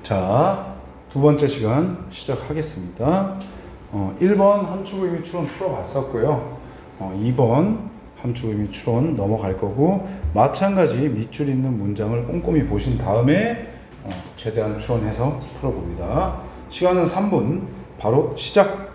자, 두 번째 시간 시작하겠습니다. 1번 함축 의미 추론 풀어봤었고요. 2번 함축 의미 추론 넘어갈 거고, 마찬가지 밑줄 있는 문장을 꼼꼼히 보신 다음에 최대한 추론해서 풀어봅니다. 시간은 3분, 바로 시작!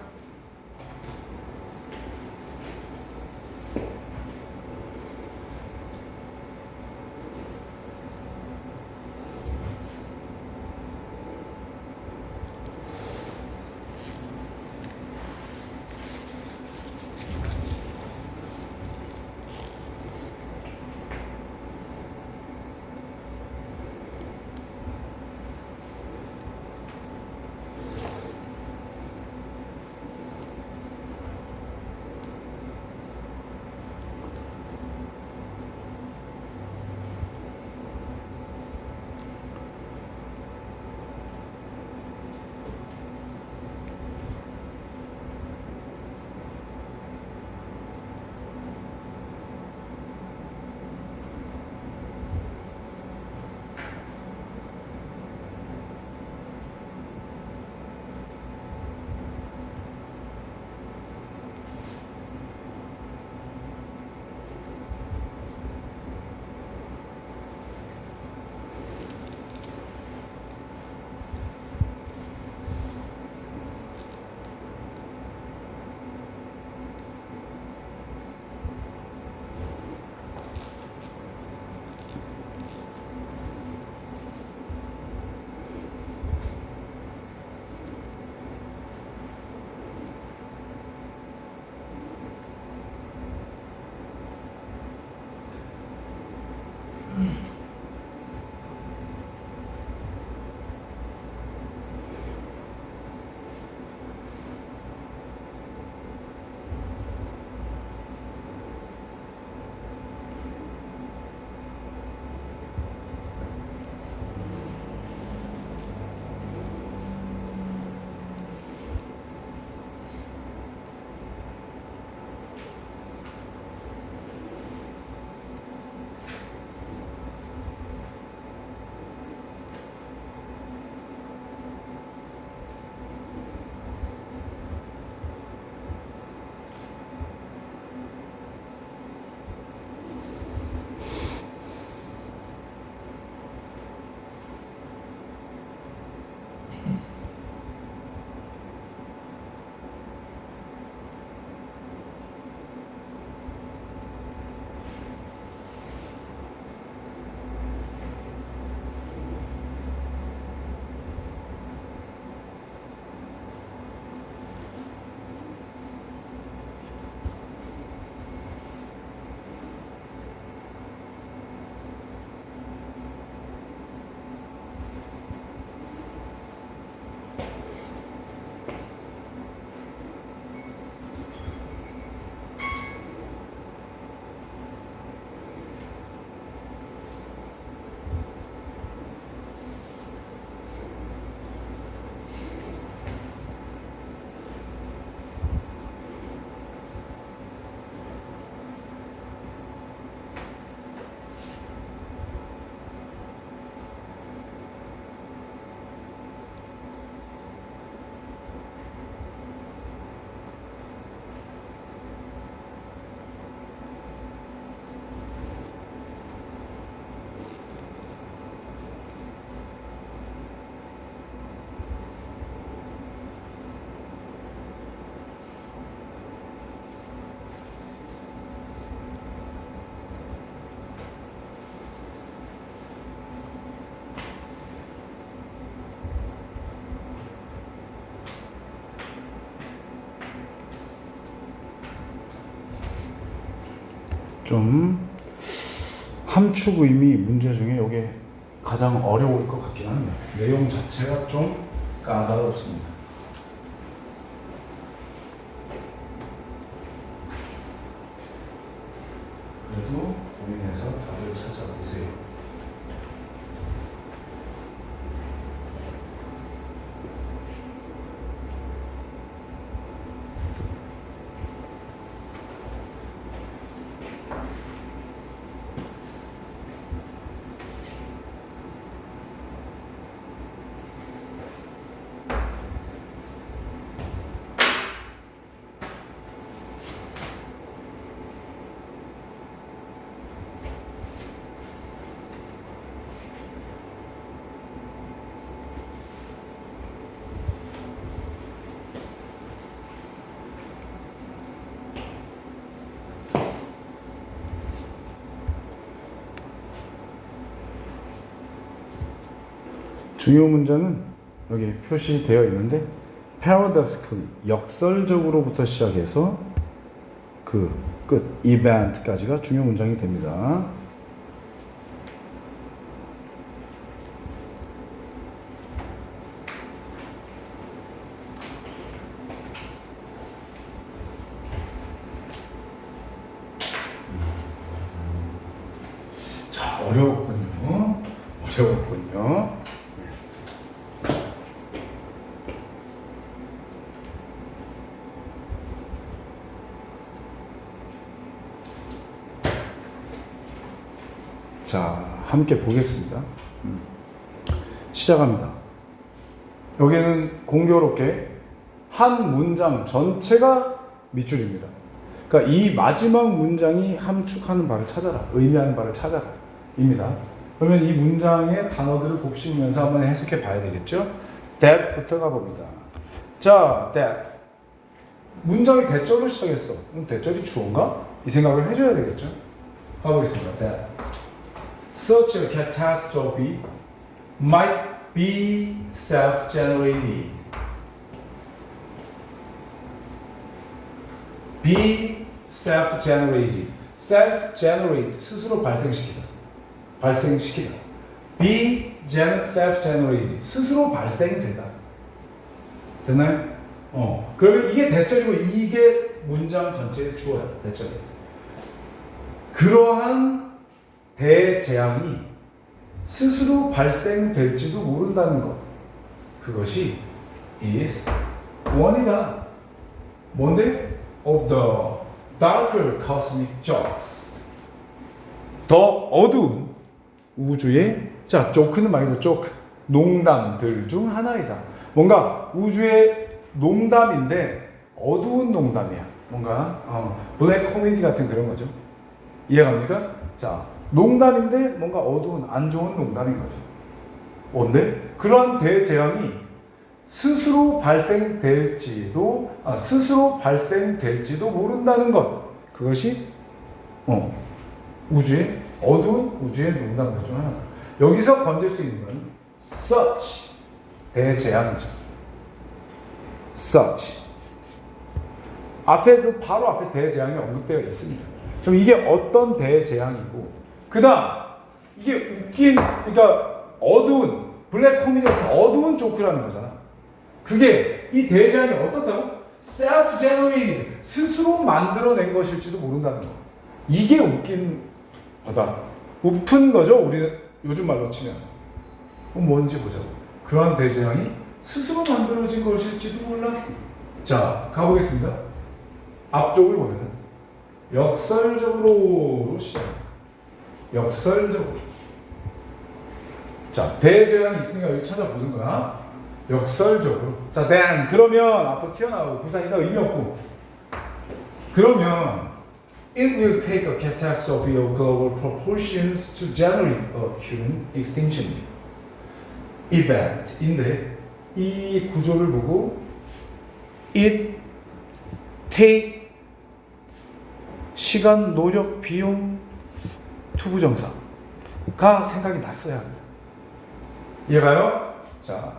좀 함축 의미 문제 중에 이게 가장 어려울 것 같긴 한데, 내용 자체가 좀 까다롭습니다. 그래도 고민해서 답을 찾아보세요. 중요 문장은 여기 표시되어 있는데 paradoxically 역설적으로부터 시작해서 그 끝 event까지가 중요 문장이 됩니다. 자, 어려웠군요. 어려웠군요. 자, 함께 보겠습니다. 시작합니다. 여기는 공교롭게 한 문장 전체가 밑줄입니다. 그러니까 이 마지막 문장이 함축하는 바를 찾아라, 의미하는 바를 찾아라 입니다. 그러면 이 문장의 단어들을 곱씹으면서 한번 해석해 봐야 되겠죠? that부터 가봅니다. 자, that. 문장이 대절로 시작했어. 그럼 대절이 주어인가? 이 생각을 해줘야 되겠죠? 가보겠습니다. that. Such a catastrophe might be self-generated. Be self-generated. self-generate, 스스로 발생시키다. 발생시키다. Be self-generated, 스스로 발생되다. 됐나요? 그러면 이게 대절이고 이게 문장 전체의 주어야. 대절이. 그러한 대재앙이 스스로 발생될지도 모른다는 것. 그것이 is one이다. 뭔데? Of the darker cosmic jokes. 더 어두운 우주의, 자, 조크는 말 그대로 조크, 농담들 중 하나이다. 뭔가 우주의 농담인데 어두운 농담이야. 뭔가 블랙 코미디 같은 그런 거죠. 이해갑니까? 자, 농담인데 뭔가 어두운 안 좋은 농담인 거죠. 뭔데? 그러한 대재앙이 스스로 발생될지도 모른다는 것. 그것이 우주의 어두운 우주의 농담들 중 하나다. 여기서 건질 수 있는 건 such 대재앙이죠. such 앞에 그 바로 앞에 대재앙이 언급되어 있습니다. 그럼 이게 어떤 대재앙이고, 그다음 이게 웃긴, 그러니까 어두운 블랙 코미디 같은 어두운 조크라는 거잖아. 그게 이 대재앙이 어떻다고? self-generated, 스스로 만들어낸 것일지도 모른다는 거. 이게 웃긴 거다. 웃픈 거죠. 우리 요즘 말로 치면. 그럼 뭔지 보자고. 그러한 대재앙이 스스로 만들어진 것일지도 몰라. 자, 가보겠습니다. 앞쪽을 보면은 역설적으로 시작합니다. 역설적으로. 자, 대재앙이 있으니까 여기 찾아보는 거야. 역설적으로. 자, then 그러면 앞으로 튀어나오고 부사니까 의미 없고. 그러면 it will take a catastrophe of global proportions to generate a human extinction event인데 이 구조를 보고 it take 시간, 노력, 비용, 투부정사가 생각이 났어야 합니다. 이해가요? 자,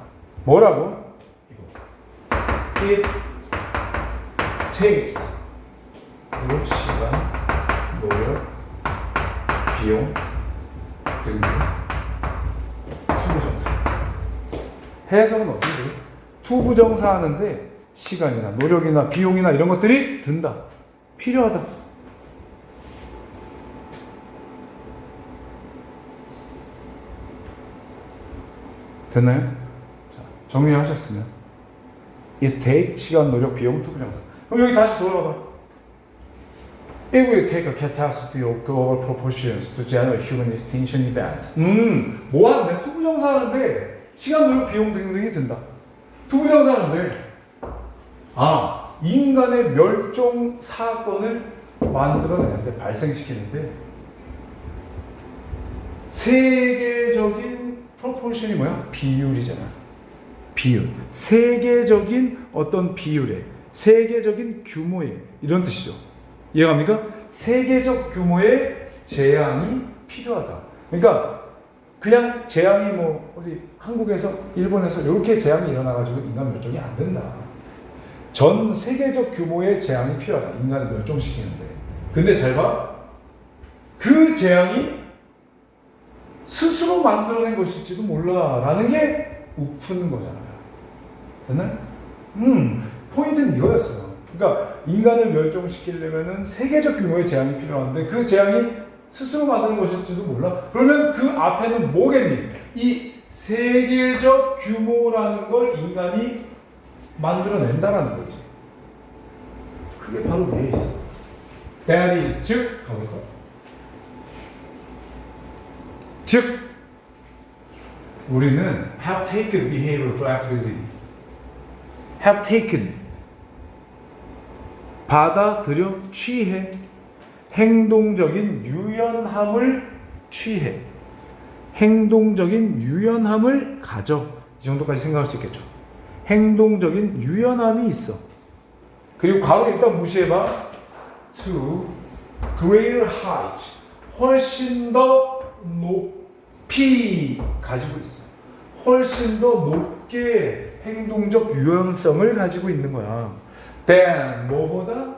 뭐라고? 이거. It takes 시간, 노력, 비용 등등 투부정사. 해석은 어떻게 돼요? 투부정사 하는데 시간이나 노력이나 비용이나 이런 것들이 든다. 필요하다. 됐나요? 자, 정리하셨으면 it take 시간, 노력, 비용, 투부정사. 그럼 여기 다시 돌아가봐. It will take a catastrophe of global proportions to generate human extinction event. 뭐 하는데? 투부정사 하는데 시간, 노력, 비용 등등이 든다. 투부정사 하는데 인간의 멸종 사건을 만들어내는데, 발생시키는데 세계적인 프로포션이 뭐야? 비율이잖아. 비율. 세계적인 어떤 비율의, 세계적인 규모의, 이런 뜻이죠. 이해갑니까? 세계적 규모의 재앙이 필요하다. 그러니까 그냥 재앙이 뭐 어디 한국에서 일본에서 이렇게 재앙이 일어나가지고 인간 멸종이 안 된다. 전 세계적 규모의 재앙이 필요하다. 인간을 멸종시키는데. 근데 잘 봐. 그 재앙이 스스로 만들어낸 것일지도 몰라라는 게 우픈 거잖아요. 됐나요? 포인트는 이거였어요. 그러니까 인간을 멸종시키려면은 세계적 규모의 재앙이 필요한데 그 재앙이 스스로 만드는 것일지도 몰라. 그러면 그 앞에는 뭐겠니? 이 세계적 규모라는 걸 인간이 만들어낸다라는 거지. 그게 바로 위에 있어. That is, 즉, 가볼까? 즉, 우리는 have taken behavioral flexibility. have taken. 받아들여, 취해. 행동적인 유연함을 취해. 행동적인 유연함을 가져. 이 정도까지 생각할 수 있겠죠. 행동적인 유연함이 있어. 그리고 괄호 일단 무시해봐. To greater height. 훨씬 더 높이 가지고 있어. 훨씬 더 높게 행동적 유연성을 가지고 있는 거야. Then 뭐보다?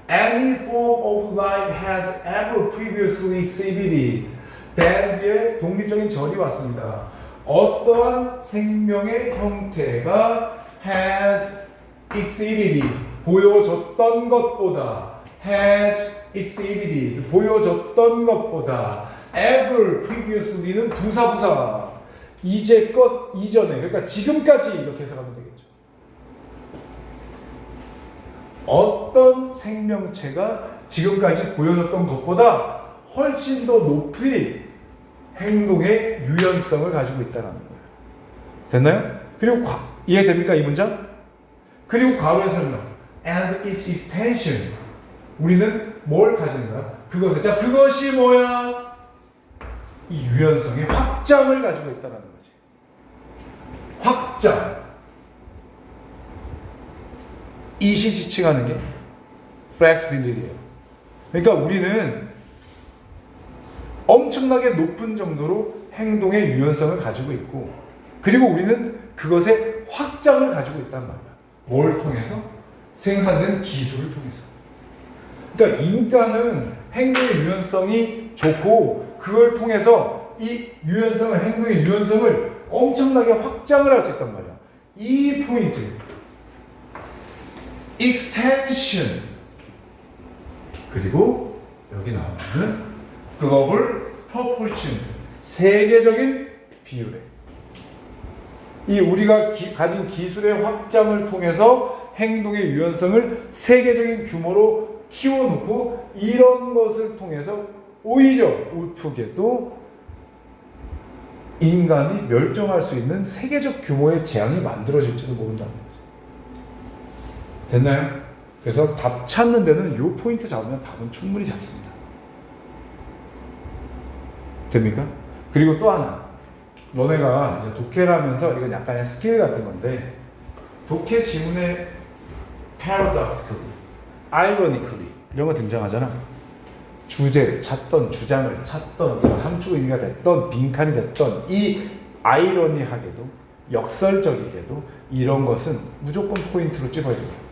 Any form of life has ever previously exhibited. then 뒤에 독립적인 절이 왔습니다. 어떠한 생명의 형태가 has exhibited 보여줬던 것보다 has exhibited 보여줬던 것보다 ever previously는 부사 이제껏 이전에 그러니까 지금까지 이렇게 해석하면 되겠죠. 어떤 생명체가 지금까지 보여줬던 것보다 훨씬 더 높이 행동의 유연성을 가지고 있다는 거예요. 됐나요? 그리고 이해됩니까 이 문장? 그리고 괄호에서는 and its extension 우리는 뭘 가지는가? 그것을 자 그것이 뭐야? 이 유연성의 확장을 가지고 있다는 거지. 확장. 이시 지칭하는 게 flexibility예요. 그러니까 우리는 엄청나게 높은 정도로 행동의 유연성을 가지고 있고 그리고 우리는 그것의 확장을 가지고 있단 말이야. 뭘 통해서? 생산된 기술을 통해서. 그러니까 인간은 행동의 유연성이 좋고 그걸 통해서 이 유연성을 행동의 유연성을 엄청나게 확장을 할 수 있단 말이야. 이 포인트 extension 그리고 여기 나오는 global proportion 세계적인 비율에 이 우리가 가진 기술의 확장을 통해서 행동의 유연성을 세계적인 규모로 키워놓고 이런 것을 통해서 오히려 우프게도 인간이 멸종할 수 있는 세계적 규모의 재앙이 만들어질지도 모른다는 거죠. 됐나요? 그래서 답 찾는 데는 이 포인트 잡으면 답은 충분히 잡습니다. 됩니까? 그리고 또 하나 너네가 이제 독해를 하면서 이건 약간의 스킬 같은 건데 독해 지문에 paradoxically, ironically 이런 거 등장하잖아. 주제를 찾던, 주장을 찾던, 함축 의미가 됐던, 빈칸이 됐던 이 아이러니하게도 역설적이게도 이런 것은 무조건 포인트로 찍어야 돼요.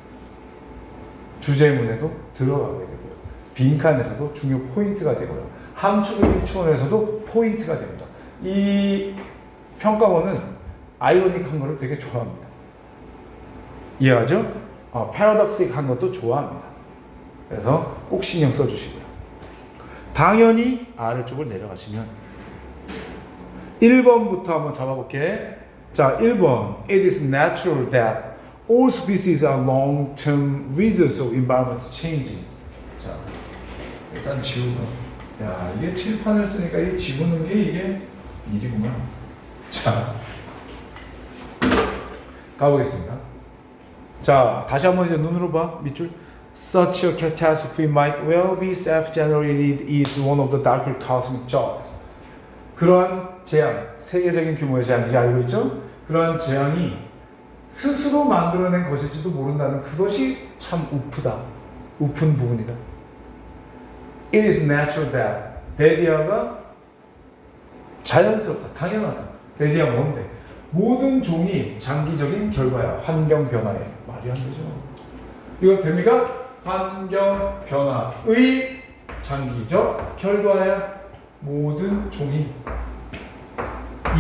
주제문에도 들어가게 되고요. 빈칸에서도 중요 포인트가 되고요. 함축 의미 추론에서도 포인트가 됩니다. 이 평가원은 아이러닉한 거를 되게 좋아합니다. 이해하죠? 패러독식한 것도 좋아합니다. 그래서 꼭 신경 써주시고요. 당연히 아래쪽을 내려가시면 1번부터 한번 잡아볼게. 자, 1번 It is natural that all species are long-term results of environment changes. 자, 일단 지우고 야, 이게 칠판을 쓰니까 이 지우는 게 이게 일이구나. 자, 가보겠습니다. 자, 다시 한번 이제 눈으로 봐. 밑줄. Such a catastrophe might well be self-generated is one of the darker cosmic jokes. 그러한 재앙, 세계적인 규모의 재앙이지 알고 있죠? 그러한 재앙이 스스로 만들어낸 것일지도 모른다는 그것이 참 우프다. 우픈 부분이다. It is natural that 데디아가 자연스럽다, 당연하다. 대디야 뭔데? 모든 종이 장기적인 결과야. 환경 변화에. 말이 안 되죠. 이거 됩니까? 환경 변화의 장기적 결과야. 모든 종이.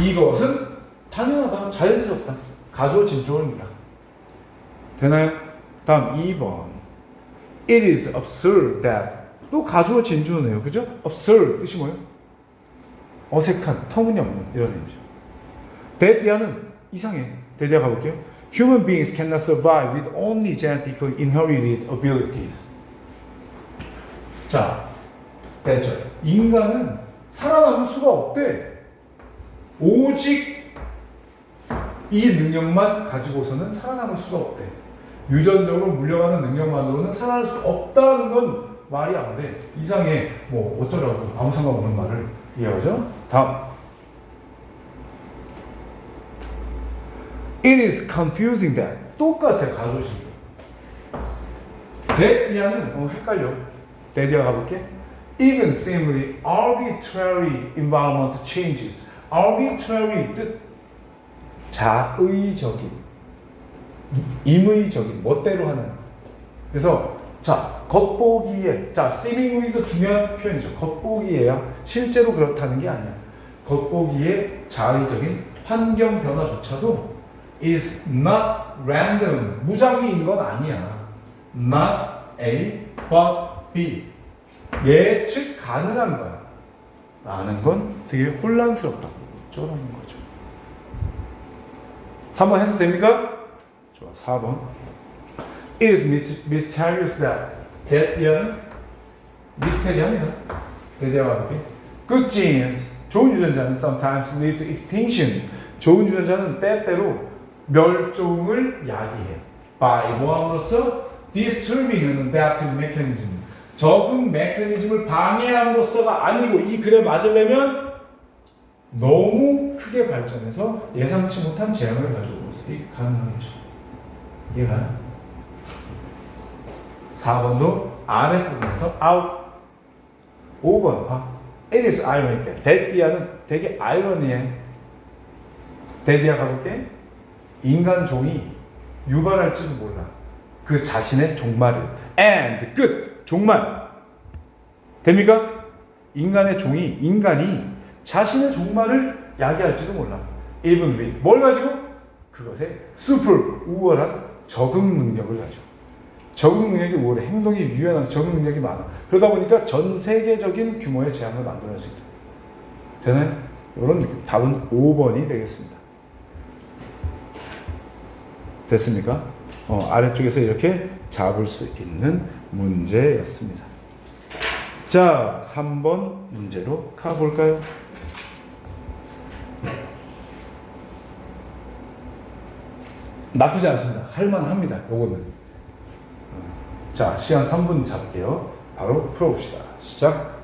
이것은 당연하다, 자연스럽다. 가주어진 조입니다. 되나요? 다음 2번. It is absurd that. 또 가주어진 주어네요. 그죠? absurd 뜻이 뭐예요? 어색한, 터무니없는 이런 의미죠. That야는 이상해. 대디아 가볼게요. Human beings cannot survive with only genetically inherited abilities. 자, 대절. 인간은 살아남을 수가 없대. 오직 이 능력만 가지고서는 살아남을 수가 없대. 유전적으로 물려가는 능력만으로는 살아날 수 없다는 건 말이 안 돼. 이상해. 뭐 어쩌라고 아무 상관없는 말을 이해하죠? 다음. It is confusing that. 똑같아, 가조식. that야는 헷갈려. that야 가볼게. Even seemingly arbitrary environment changes. arbitrary 뜻 자의적인, 임의적인, 멋대로 하는. 그래서 자, 겉보기에, 자, seemingly도 중요한 표현이죠. 겉보기에야 실제로 그렇다는 게 아니야. 겉보기에 자의적인 환경 변화조차도 is not random. 무작위인 건 아니야. Not A, but B. 예측 가능한 거야. 라는 건 되게 혼란스럽다고. 어쩌라는 거죠. 3번 해석됩니까? 좋아, 4번. It is mysterious that. that야는 미스테리합니다. 대대화 볼게. Good genes. 좋은 유전자는 sometimes lead to extinction. 좋은 유전자는 때때로 멸종을 야기해. by 뭐함으로써? disturbing adaptive mechanism. 적응 메커니즘을 방해함으로써가 아니고, 이 글에 맞으려면 너무 크게 발전해서 예상치 못한 재앙을 가져올 것이 가능하겠죠. 이해가요? 4번도 아랫부분에서 out. 5번 봐. It is ironic. that야는 되게 아이러니해. that야 가볼게. 인간 종이 유발할지도 몰라. 그 자신의 종말을. and 끝. 종말. 됩니까? 인간의 종이, 인간이 자신의 종말을 야기할지도 몰라. even with. 뭘 가지고? 그것에 super. 우월한 적응 능력을 가지고. 적응 능력이 우월해. 행동이 유연한 적응 능력이 많아. 그러다 보니까 전 세계적인 규모의 재앙을 만들어낼 수 있다. 되나요? 이런 느낌. 답은 5번이 되겠습니다. 됐습니까? 아래쪽에서 이렇게 잡을 수 있는 문제였습니다. 자, 3번 문제로 가볼까요? 나쁘지 않습니다. 할만합니다. 요거는. 자, 시간 3분 잡을게요. 바로 풀어봅시다. 시작.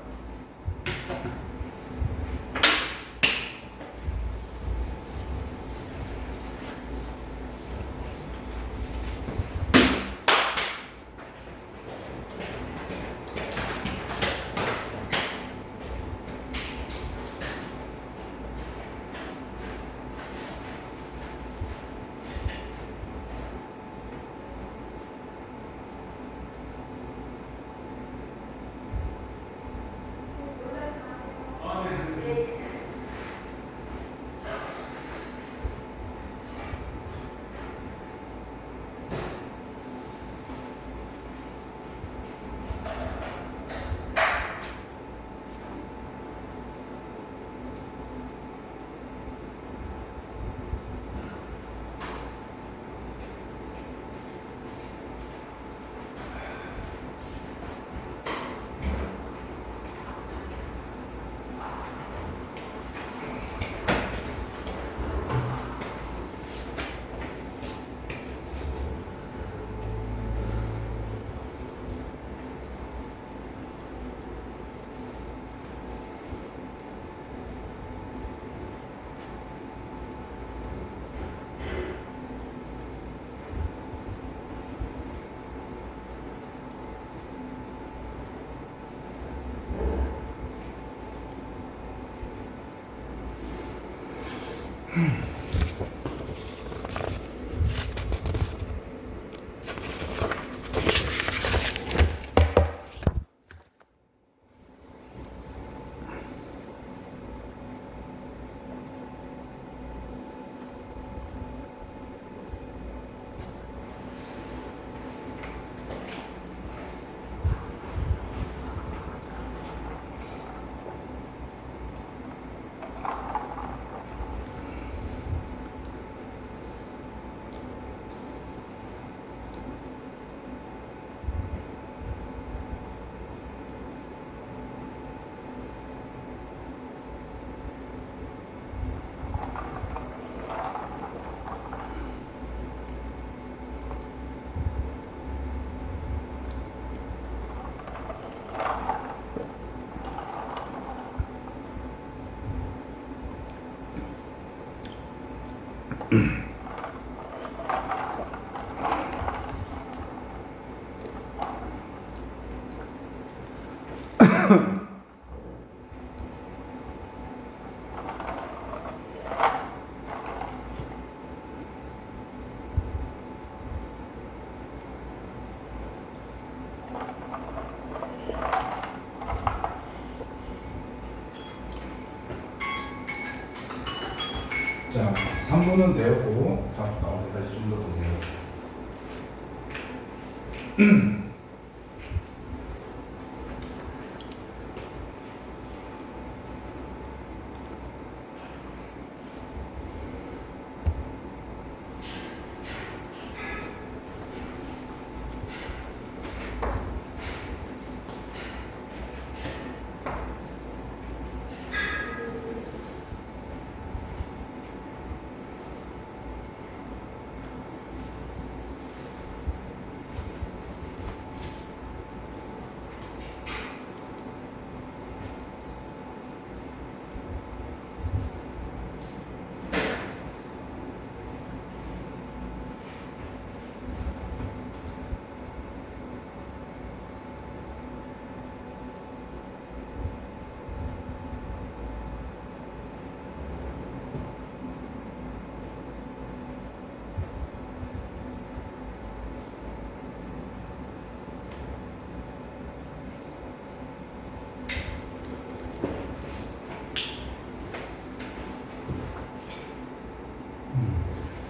자, 3분은 되었고 답 나올 때까지 좀 더 보세요.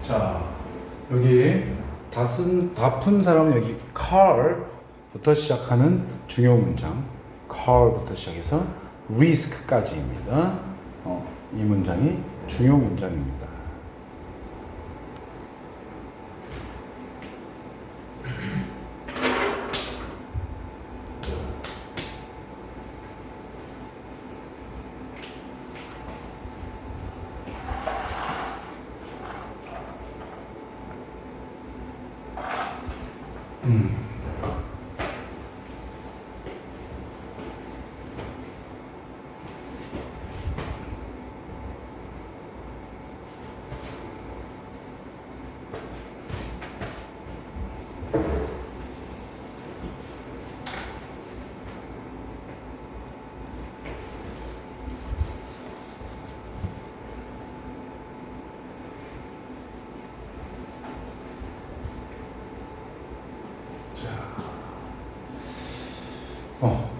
자, 여기 다 푼 사람은 여기 car부터 시작하는 중요 문장, car부터 시작해서 risk까지입니다. 이 문장이 중요 문장입니다.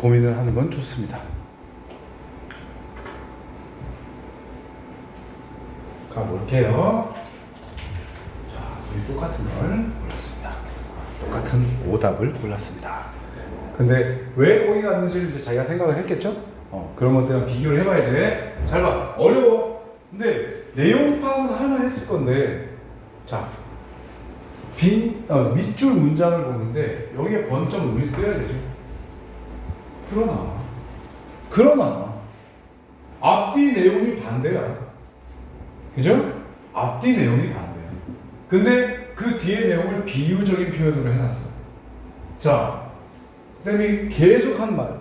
고민을 하는 건 좋습니다. 가볼게요. 자, 둘이 똑같은 걸 골랐습니다. 똑같은 오답을 골랐습니다. 근데 왜 거기 갔는지를 이제 자기가 생각을 했겠죠? 그런 것들은 비교를 해봐야 돼. 잘 봐. 어려워. 근데 내용 파악은 할만 했을 건데, 자, 밑줄 문장을 보는데 여기에 번점을 우리 떼야 되죠. 그러나 앞뒤 내용이 반대야. 그죠? 앞뒤 내용이 반대야. 근데 그 뒤에 내용을 비유적인 표현으로 해놨어. 자, 쌤이 계속 한 말.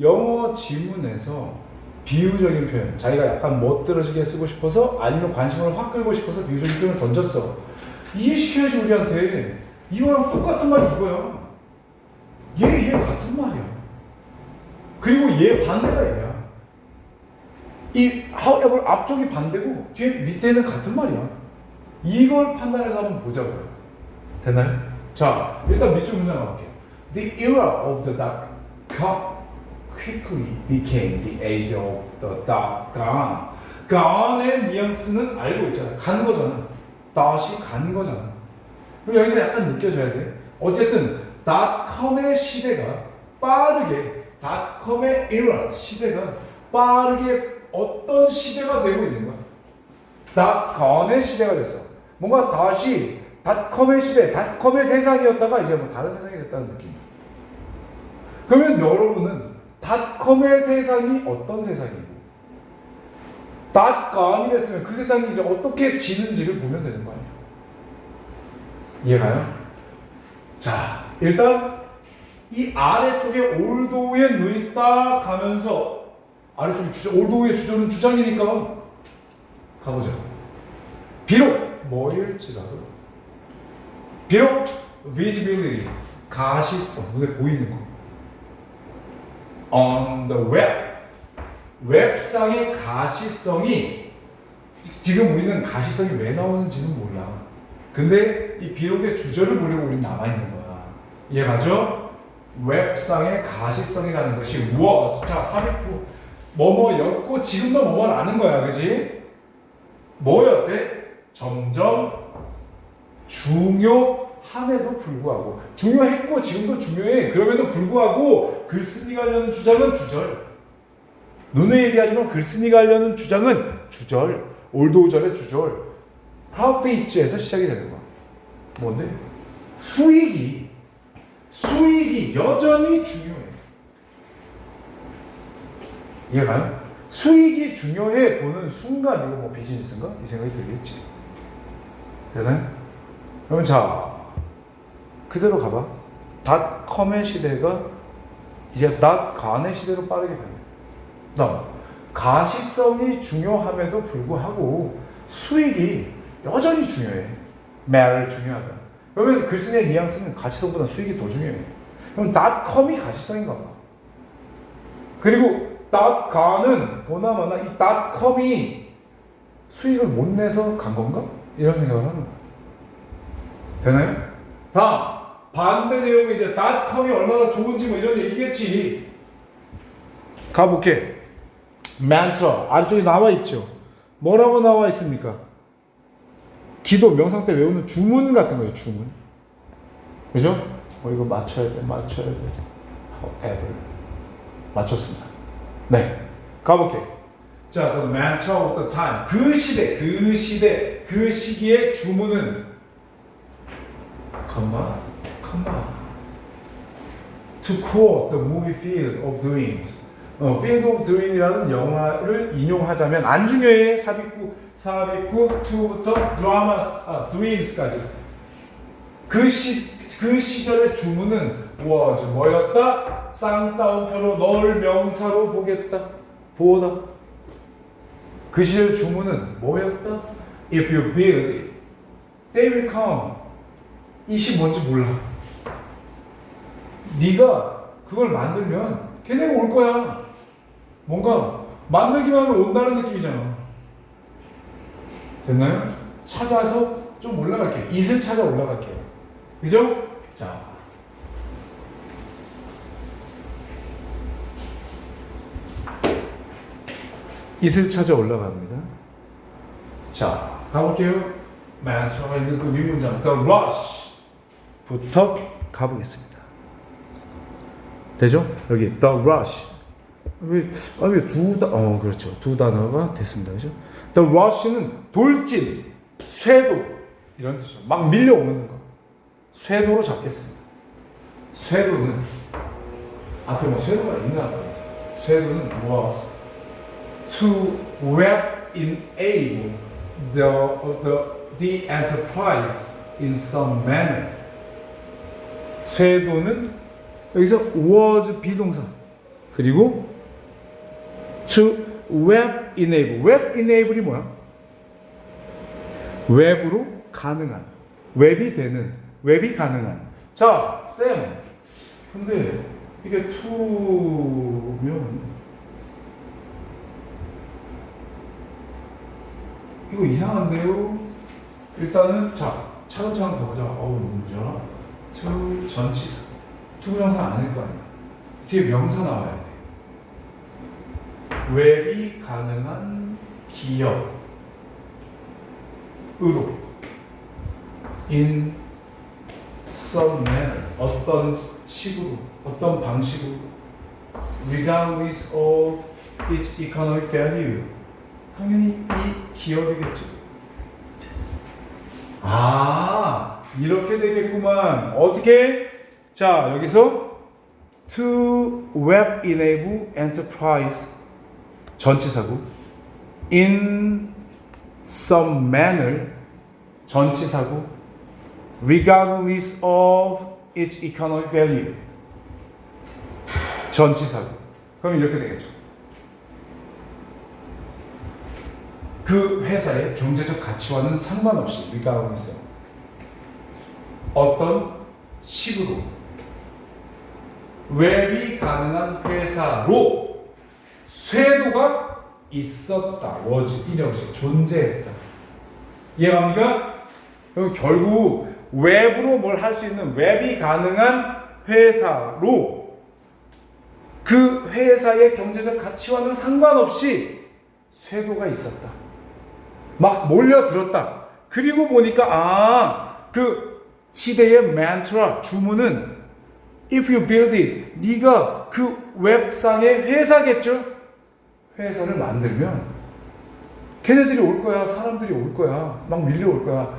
영어 지문에서 비유적인 표현. 자기가 약간 멋들어지게 쓰고 싶어서 아니면 관심을 확 끌고 싶어서 비유적인 표현을 던졌어. 이해시켜야지 우리한테. 이거랑 똑같은 말이 이거야. 얘 같은 말이야. 그리고 얘 반대가 얘야. 이 however 앞쪽이 반대고 뒤에 밑에는 같은 말이야. 이걸 판단해서 한번 보자고요. 되나요? 자, 일단 밑줄 문장 나올게요. The era of the dark quickly became the age of the dark gone. gone의 뉘앙스는 알고 있잖아. 간 거잖아. 다시 간 거잖아. 그럼 여기서 약간 느껴져야 돼. 어쨌든 닷컴의 시대가 빠르게 닷컴의 era 시대가 빠르게 어떤 시대가 되고 있는 거야. 닷컴의 시대가 됐어. 뭔가 다시 닷컴의 시대, 닷컴의 세상이었다가 이제 뭐 다른 세상이 됐다는 느낌. 그러면 여러분은 닷컴의 세상이 어떤 세상이고 닷컴이 됐으면 그 세상이 이제 어떻게 지는지를 보면 되는 거 아니야. 이해가요? 자, 일단 이 아래쪽에 올도우의 눈이 딱 가면서 아래쪽에 올도우의 주저는 주장이니까 가보자. 비록 뭐일지라도 비록 visibility 가시성 눈에 보이는 거 on the web 웹상의 가시성이 지금 우리는 가시성이 왜 나오는지는 몰라. 근데 이 비록의 주저를 보려고 우리는 남아있는 거야. 이해가죠? 웹상의 가시성이라는 것이 was 자 삽입구 뭐뭐였고 지금도 뭐뭐라는 거야. 그지? 뭐였대? 점점 중요함에도 불구하고 중요했고 지금도 중요해. 그럼에도 불구하고 글쓴이가 하려는 주장은 주절. 눈에 얘기하지만 글쓴이가 하려는 주장은 주절. 올도우절의 주절. profits에서 시작이 되는 거야. 뭔데? 수익이 여전히 중요해. 이해가요? 수익이 중요해 보는 순간 이거 뭐 비즈니스인가? 이 생각이 들겠지. 되나요? 그러면 자 그대로 가봐. 닷컴의 시대가 이제 닷간의 시대로 빠르게 변해. 그다음 가시성이 중요함에도 불구하고 수익이 여전히 중요해. matter 중요하다. 그러면 글쓴이의 뉘앙스는 가시성보다 수익이 더 중요해. 그럼 닷컴이 가시성인가 봐. 그리고 닷간은 보나마나 이 닷컴이 수익을 못 내서 간 건가? 이런 생각을 하는 거야. 되나요? 다음 반대 내용이 이제 닷컴이 얼마나 좋은지 뭐 이런 얘기겠지. 가볼게. mantra 아래쪽에 나와 있죠. 뭐라고 나와 있습니까? 기도 명상 때 외우는 주문 같은 거예요. 주문. 그죠? 이거 맞춰야 돼. however 맞췄습니다. 네, 가볼게. 자, the mantra of the time. 그 시기의 주문은 come on. To quote the movie Field of Dreams. Field of Dream이라는 영화를 인용하자면 안 중요해. 삽입구 2부터 Dreams까지. 그 시절의 주문은 was 뭐였다? 쌍따옴표로 널 명사로 보겠다. 보다. 그 시절 주문은 뭐였다? If you build it, they will come. 이시 뭔지 몰라. 네가 그걸 만들면 걔네가 올 거야. 뭔가 만들기만 하면 온다는 느낌이잖아. 됐나요? 찾아서 좀 올라갈게요. it을 찾아 올라갈게요. 그죠? 자, it을 찾아 올라갑니다. 자, 가볼게요. mantra가 있는 그 윗문장 the rush부터 가보겠습니다. 되죠? 여기 the rush. 그렇죠. 두 단어가 됐습니다. 그죠? The rush는 돌진, 쇄도 이런 뜻이죠. 막 밀려오는 거. 쇄도로 잡겠습니다. 쇄도는 앞에 뭐 쇄도가 있나 봐요. 쇄도는 was to enable the enterprise in some manner. 쇄도는 여기서 was 비동사 그리고 to web enable이 뭐야? 웹으로 가능한, 웹이 되는, 웹이 가능한. 자, 쌤. 근데 이게 to면 이거 이상한데요? 일단은 자 차근차근 가보자. 어우 너무 무잖아. to 전치사. to 명사 아닐 거 아니야. 뒤에 명사 나와야 돼. 웹이 가능한 기업으로 in some manner 어떤 식으로 어떤 방식으로 regardless of its economic value 당연히 이 기업이겠죠. 아 이렇게 되겠구만. 어떻게? 자 여기서 to web enable enterprise 전치사고 in some manner 전치사고 regardless of its economic value 전치사고. 그럼 이렇게 되겠죠. 그 회사의 경제적 가치와는 상관없이 regardless 어떤 식으로 웹이 가능한 회사로 쇄도가 있었다. was 인형식 존재했다. 이해갑니까? 그럼 결국 웹으로 뭘 할 수 있는 웹이 가능한 회사로 그 회사의 경제적 가치와는 상관없이 쇄도가 있었다. 막 몰려들었다. 그리고 보니까 그 시대의 mantra 주문은 if you build it 네가 그 웹상의 회사겠죠. 회사를 만들면 걔네들이 올 거야. 사람들이 올 거야. 막 밀려올 거야.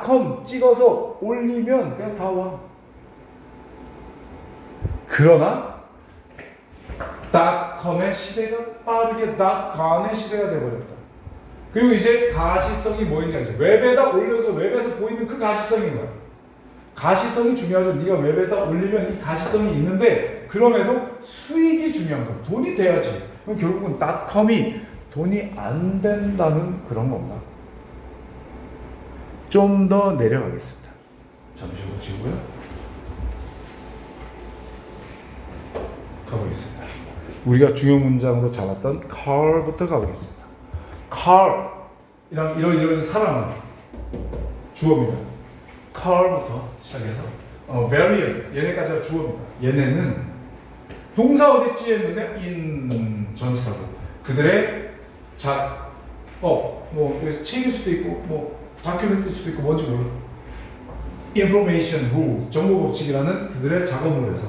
.com 찍어서 올리면 그냥 다 와. 그러나 .com의 시대가 빠르게 .com의 시대가 되어버렸다. 그리고 이제 가시성이 뭐인지 알죠? 웹에다 올려서 웹에서 보이는 그 가시성인 거야. 가시성이 중요하죠. 네가 웹에다 올리면 이 가시성이 있는데 그럼에도 수익이 중요한 거야. 돈이 돼야지. 그럼 결국은 .com이 돈이 안 된다는 그런 건가? 좀 더 내려가겠습니다. 잠시 보시고요. 가보겠습니다. 우리가 중요 문장으로 잡았던 car부터 가보겠습니다. car 이런 사람은 주어입니다. car부터 시작해서 variant 얘네까지가 주어입니다. 얘네는 동사 어딨지 했는데 in 전치사고 그들의 뭐 여기서 책일 수도 있고 뭐 다큐멘트일 수도 있고 뭔지 몰라. information rule 정보 법칙이라는 그들의 작업물에서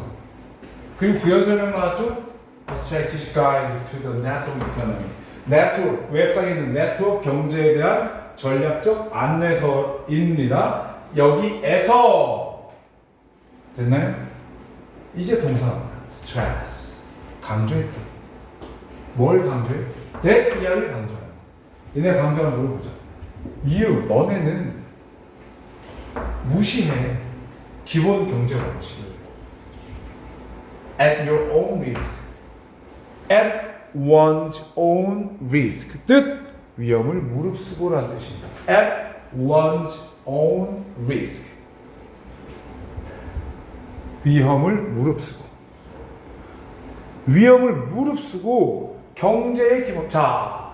그리고 부연 설명 나왔죠? Strategic Guide to the Network Economy. 네트워크 웹상에 있는 네트워크 경제에 대한 전략적 안내서입니다. 여기에서 됐나요? 이제 동사 나옵니다. Stress 강조했다. 뭘 강조해? that 이하를 강조해요. 얘네 강조하는 걸 보자. You 너네는 무시해 기본 경제 원칙을. At your own risk. At one's own risk. 뜻 위험을 무릅쓰고라는 뜻입니다. At one's own risk. 위험을 무릅쓰고. 위험을 무릅쓰고 경제의 기본. 자,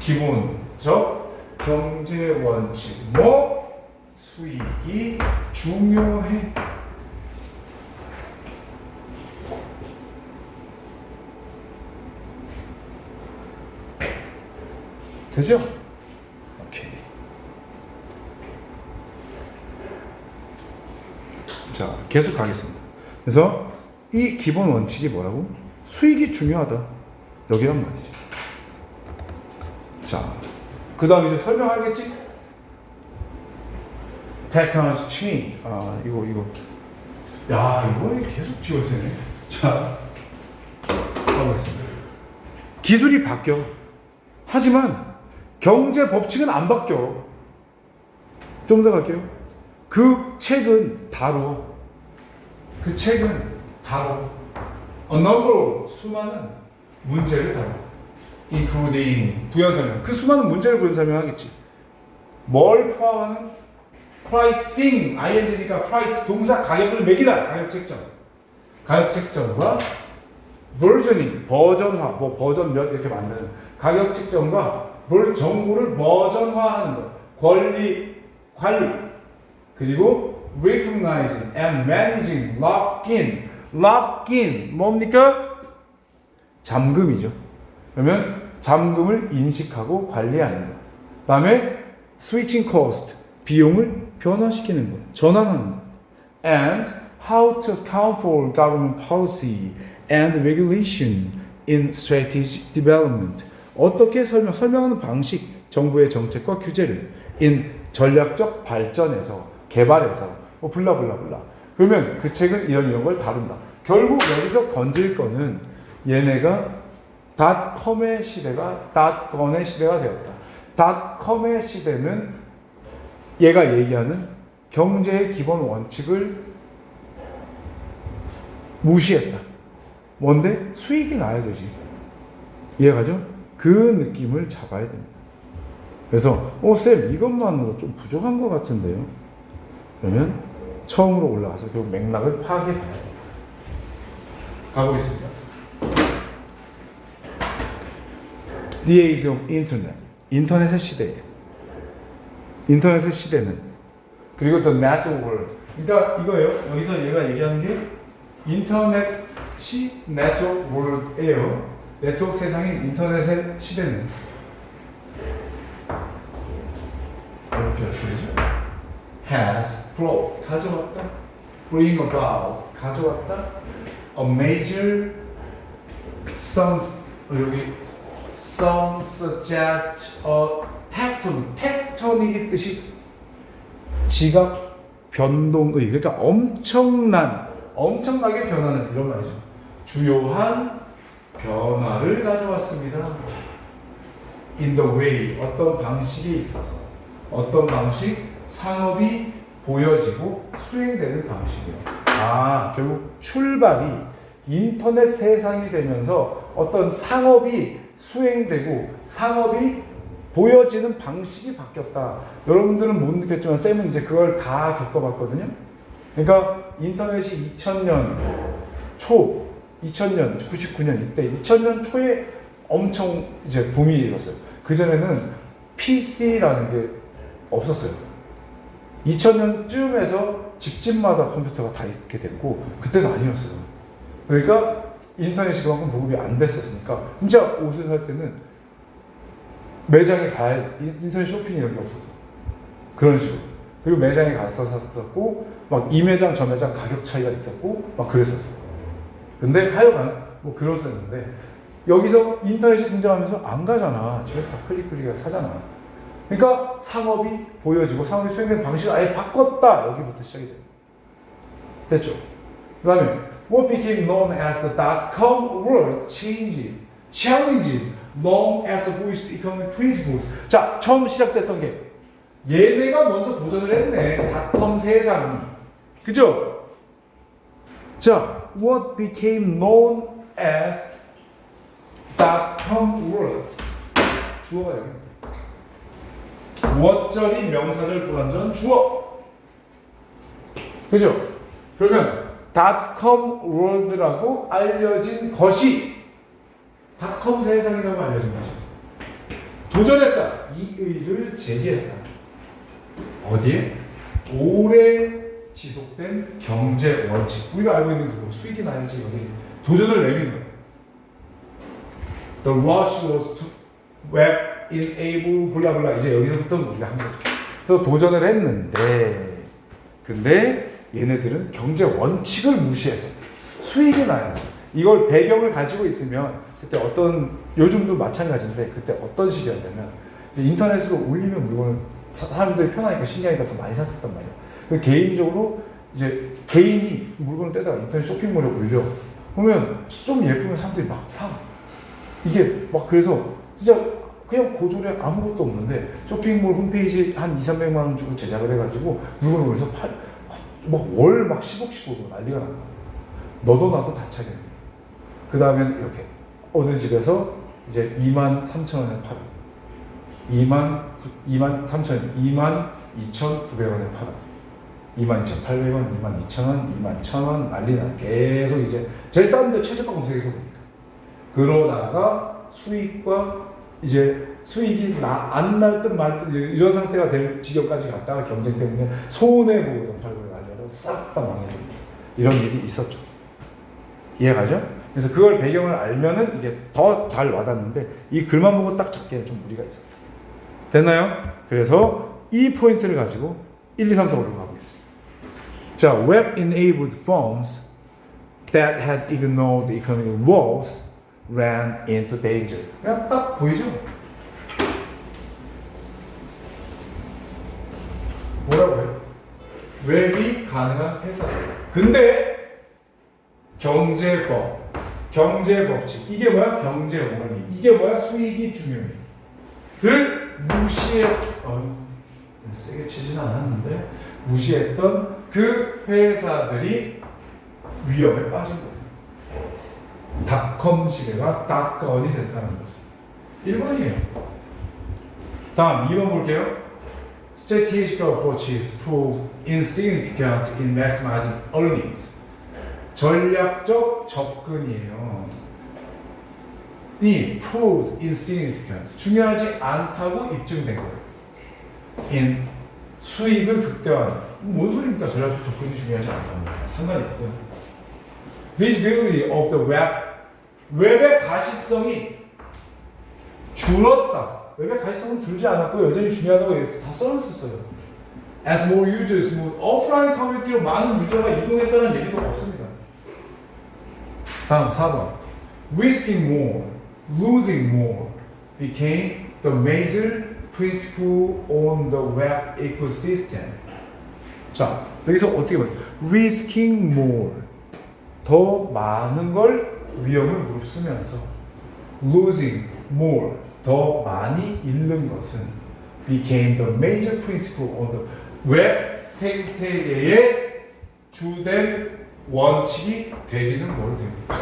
기본적 경제 원칙. 뭐 수익이 중요해. 되죠? 오케이. 자, 계속 가겠습니다. 그래서 이 기본 원칙이 뭐라고? 수익이 중요하다. 여기란 말이지. 자, 그 다음 이제 설명하겠지? Technology change. 이거. 야, 이거 계속 지워야 되네. 자, 가보겠습니다. 기술이 바뀌어. 하지만 경제 법칙은 안 바뀌어. 좀 더 갈게요. 그 책은 다뤄. A number 수많은 문제를 다뤄. Including 부연 설명. 그 수많은 문제를 부연 설명하겠지. 뭘 포함하는? Pricing ing니까 price 동사 가격을 매기다. 가격 책정과 versioning 버전화 뭐 버전 몇 이렇게 만드는 가격 책정과 정보를 버전화하는 것, 관리, 그리고 recognizing and managing, lock in 뭡니까? 잠금이죠. 그러면 잠금을 인식하고 관리하는 것. 다음에 switching cost, 비용을 변화시키는 것, 전환하는 것. And how to account for government policy and regulation in strategic development. 어떻게 설명하는 방식, 정부의 정책과 규제를 in 전략적 발전에서, 개발에서, 뭐 블라블라블라. 그러면 그 책은 이런 걸 다룬다. 결국 여기서 건질 거는 얘네가 닷컴의 시대가 닷건의 시대가 되었다. 닷컴의 시대는 얘가 얘기하는 경제의 기본 원칙을 무시했다. 뭔데? 수익이 나야 되지. 이해가죠? 그 느낌을 잡아야 됩니다. 그래서 쌤 이것만으로 좀 부족한 것 같은데요. 그러면 처음으로 올라가서 그 맥락을 파악해 봐야 돼요. 가보겠습니다. The age of internet. 인터넷의 시대예요. 인터넷의 시대는 그리고 또 network. 그러니까 이거예요. 여기서 얘가 얘기하는 게 인터넷이 네트워크 월드예요. 네트워크 세상인 인터넷의 시대는 이렇게 되죠. Has brought 가져왔다. Bring about 가져왔다. A major 여기 some suggest a tectonic의 뜻이 지각 변동의 그러니까 엄청나게 변하는 이런 말이죠. 주요한 변화를 가져왔습니다. In the way 어떤 방식에 있어서 어떤 방식 상업이 보여지고 수행되는 방식이에요. 결국 출발이 인터넷 세상이 되면서 어떤 상업이 수행되고 상업이 보여지는 방식이 바뀌었다. 여러분들은 못 느꼈지만 쌤은 이제 그걸 다 겪어봤거든요. 그러니까 인터넷이 2000년 초, 99년 이때 2000년 초에 엄청 이제 붐이 일었어요. 그 전에는 PC라는 게 없었어요. 2000년쯤에서 집집마다 컴퓨터가 다 있게 됐고 그때는 아니었어요. 그러니까 인터넷이 그만큼 보급이 안 됐었으니까 진짜 옷을 살 때는 매장에 가야 인터넷 쇼핑 이런 게 없었어. 그런 식으로. 그리고 매장에 가서 샀었고 막 이 매장 저 매장 가격 차이가 있었고 막 그랬었어. 근데 하여간 뭐 그랬었는데 여기서 인터넷이 등장하면서 안 가잖아. 집에서 다 클릭 사잖아. 그러니까 상업이 보여지고 상업이 수행되는 방식을 아예 바꿨다. 여기부터 시작이 돼요. 됐죠? 그 다음에 What became known as the dot-com world challenged long-established economic principles. 자, 처음 시작됐던 게 얘네가 먼저 도전을 했네. 닷컴 세상이. 그죠? 자, What became known as dot-com world. 주어가 여기입니다. 무엇절이 명사절 불완전 주어. 그죠? 그러면 닷컴 월드라고 알려진 것이 닷컴 세상이라고 알려진 것이 도전했다. 이 의의를 제기했다. 어디에? 오래 지속된 경제 원칙. 우리가 알고 있는 그거 수익이 나야지 여기 도전을 내미는 거예요. The rush was to web enable 블라블라 이제 여기서부터 우리가 한 거죠. 그래서 도전을 했는데 근데 얘네들은 경제 원칙을 무시해서 수익이 나야지. 이걸 배경을 가지고 있으면 그때 요즘도 마찬가지인데 그때 어떤 시기였냐면 이제 인터넷으로 올리면 물건을 사람들이 편하니까 신기하니까 더 많이 샀었단 말이야. 개인적으로 이제 개인이 물건을 떼다가 인터넷 쇼핑몰에 올려 보면 좀 예쁘면 사람들이 막 사. 이게 막 그래서 진짜 그냥 고졸에 아무것도 없는데 쇼핑몰 홈페이지 한 200~300만 원 주고 제작을 해가지고 물건을 올려서 월 막 10억, 15억 난리가 난 거야. 너도 나도 다 차게. 그 다음엔 이렇게 어느 집에서 이제 23,000원에 팔아. 23,000원, 22,900원에 팔아. 22,800원, 22,000원, 21,000원 난리나. 계속 이제 제일 싼데 최저가 검색해서 보니까. 그러다가 수익과 이제 수익이 안 날 듯 말 듯 이런 상태가 될 지경까지 갔다가 경쟁 때문에 손해보던 팔고를 가져서 싹 다 망해버립니다. 이런 일이 있었죠. 이해가죠? 그래서 그걸 배경을 알면은 이게 더 잘 와닿는데 이 글만 보고 딱 잡기에는 좀 무리가 있어요. 됐나요? 그래서 이 포인트를 가지고 1, 2, 3, 4, 5로 가고 있습니다. 자, web-enabled firms that had ignored the economic woes ran into danger. 그냥 딱 보이죠? 뭐라고요? 웹이 가능한 회사들. 근데 경제법칙. 이게 뭐야? 경제 원리. 이게 뭐야? 수익이 중요해. 를 세게 치지는 않았는데 무시했던 그 회사들이 위험에 빠진 거예요. 닷컴 시대가 닷건이 됐다는 거죠. 1번이에요. 다음 2번 볼게요. Strategical approaches prove insignificant in maximizing earnings. 전략적 접근이에요. 이 proved insignificant 중요하지 않다고 입증된 거예요. in 수익을 극대화하는. 뭔 소리입니까? 전략적 접근이 중요하지 않다는 거예요. 상관이 없고요. Visibility of the web. 웹의 가시성이 줄었다. 웹의 가시성은 줄지 않았고 여전히 중요하다고 다 써놨었어요. As more users move 오프라인 커뮤니티로 많은 유저가 이동했다는 얘기도 없습니다. 다음 4번. Risking more, losing more became the major principle on the web ecosystem. 자, 여기서 어떻게 봐요? Risking more. 더 많은 걸 위험을 무릅쓰면서 losing more. 더 많이 잃는 것은 became the major principle on the 웹 생태계의 주된 원칙이 되기는 뭘 됩니까?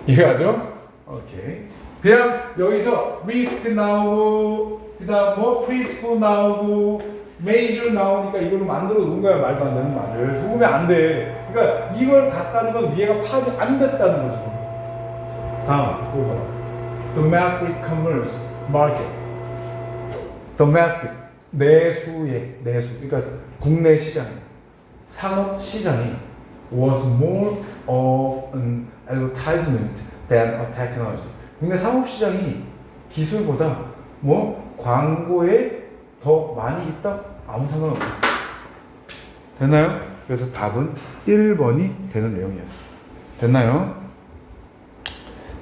이해하죠? 오케이. 그냥 여기서 risk 나오고 그다음 뭐 principle 나오고 major 나오니까 이걸로 만들어 놓은 거야. 말도 안 되는 말을 속으면 안 돼. 그러니까 이걸 갖다는 건 이해가 파악이 안 됐다는 거죠. 다음 5번. Domestic commerce market. Domestic 내수. 그러니까 국내 시장, 산업 시장이 was more of an advertisement than a technology. 국내 산업 시장이 기술보다 뭐 광고에 더 많이 있다? 아무 상관없어요. 됐나요? 그래서 답은 1번이 되는 내용이었어요. 됐나요?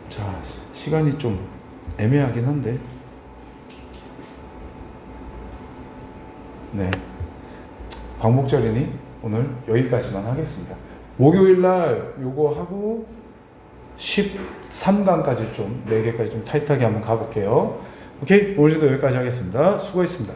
자, 시간이 좀 애매하긴 한데 네, 광복절이니 오늘 여기까지만 하겠습니다. 목요일날 요거 하고 13강까지 좀 4개까지 좀 타이트하게 한번 가볼게요. 오케이, 오늘도 여기까지 하겠습니다. 수고했습니다.